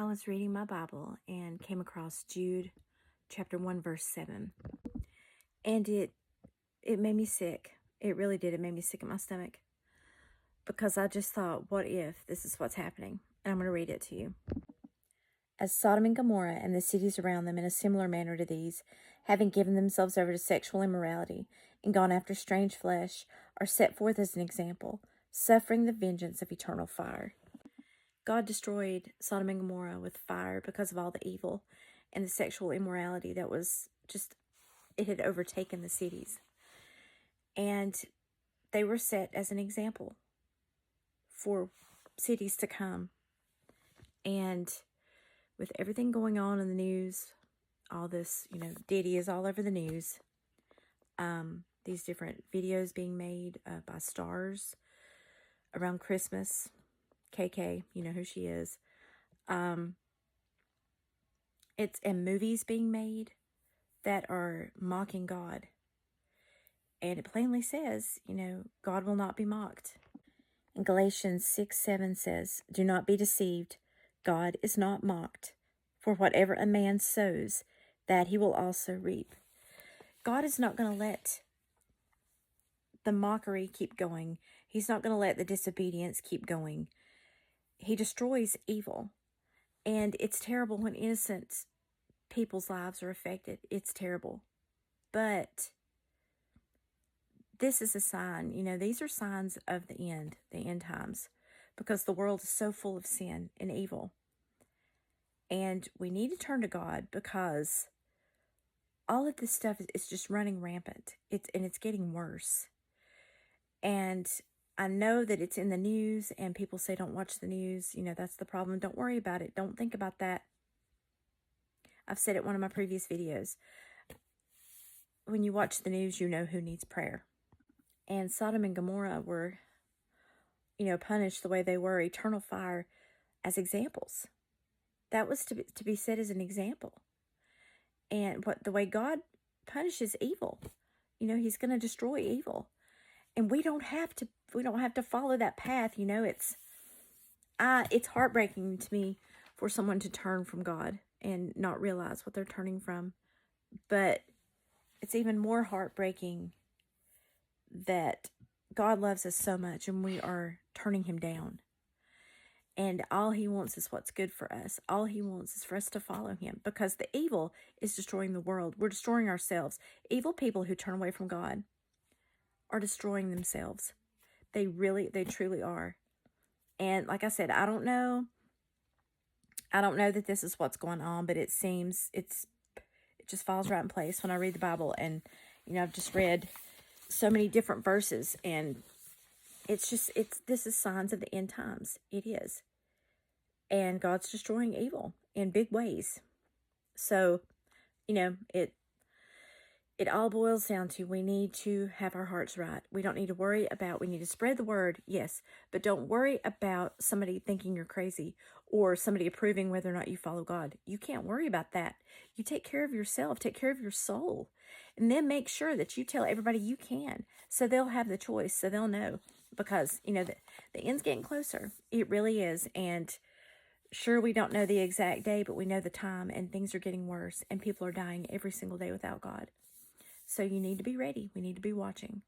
I was reading my Bible and came across Jude chapter 1 verse 7. And it made me sick. It really did. It made me sick in my stomach. Because I just thought, what if this is what's happening? And I'm going to read it to you. As Sodom and Gomorrah and the cities around them in a similar manner to these, having given themselves over to sexual immorality and gone after strange flesh, are set forth as an example, suffering the vengeance of eternal fire. God destroyed Sodom and Gomorrah with fire because of all the evil and the sexual immorality that was just, it had overtaken the cities. And they were set as an example for cities to come. And with everything going on in the news, all this, Diddy is all over the news. These different videos being made by stars around Christmas. KK, you know who she is. And movies being made that are mocking God. And it plainly says, God will not be mocked. And Galatians 6:7 says, "Do not be deceived. God is not mocked. For whatever a man sows, that he will also reap." God is not going to let the mockery keep going. He's not going to let the disobedience keep going. He destroys evil. And it's terrible when innocent people's lives are affected. It's terrible. But this is a sign, these are signs of the end times, because the world is so full of sin and evil. And we need to turn to God, because all of this stuff is just running rampant. It's getting worse. And I know that it's in the news, and people say, don't watch the news. That's the problem. Don't worry about it. Don't think about that. I've said it in one of my previous videos. When you watch the news, you know who needs prayer. And Sodom and Gomorrah were, punished the way they were, eternal fire, as examples. That was to be set as an example. And the way God punishes evil, he's going to destroy evil. And we don't have to follow that path. It's heartbreaking to me for someone to turn from God and not realize what they're turning from. But it's even more heartbreaking that God loves us so much and we are turning him down. And all he wants is what's good for us. All he wants is for us to follow him, because the evil is destroying the world. We're destroying ourselves. Evil people who turn away from God are destroying themselves. They truly are. And like I said, I don't know that this is what's going on, but it seems it just falls right in place when I read the Bible. And, I've just read so many different verses, and this is signs of the end times. It is. And God's destroying evil in big ways. So, it all boils down to, we need to have our hearts right. We don't need to worry about, we need to spread the word, yes, but don't worry about somebody thinking you're crazy or somebody approving whether or not you follow God. You can't worry about that. You take care of yourself, take care of your soul, and then make sure that you tell everybody you can, so they'll have the choice, so they'll know, because, the end's getting closer. It really is. And sure, we don't know the exact day, but we know the time, and things are getting worse, and people are dying every single day without God. So you need to be ready. We need to be watching.